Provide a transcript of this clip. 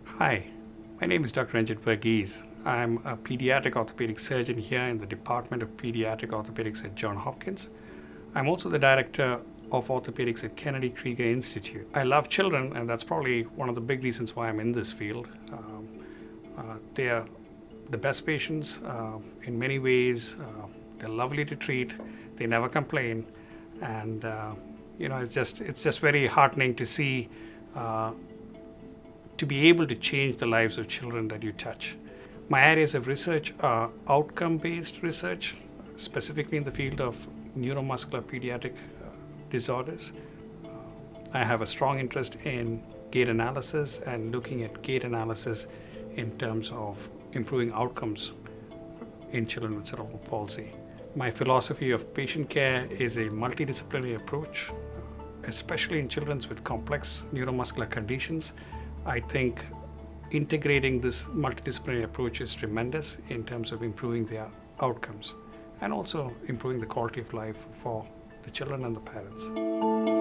Hi, my name is Dr. Ranjit Verghese. I'm a pediatric orthopedic surgeon here in the Department of Pediatric Orthopedics at Johns Hopkins. I'm also the director of orthopedics at Kennedy Krieger Institute. I love children, and that's probably one of the big reasons why I'm in this field. They are the best patients in many ways. They're lovely to treat. They never complain, and it's just very heartening to see to be able to change the lives of children that you touch. My areas of research are outcome-based research, specifically in the field of neuromuscular pediatric disorders. I have a strong interest in gait analysis and looking at gait analysis in terms of improving outcomes in children with cerebral palsy. My philosophy of patient care is a multidisciplinary approach, especially in children with complex neuromuscular conditions. I think integrating this multidisciplinary approach is tremendous in terms of improving their outcomes and also improving the quality of life for the children and the parents.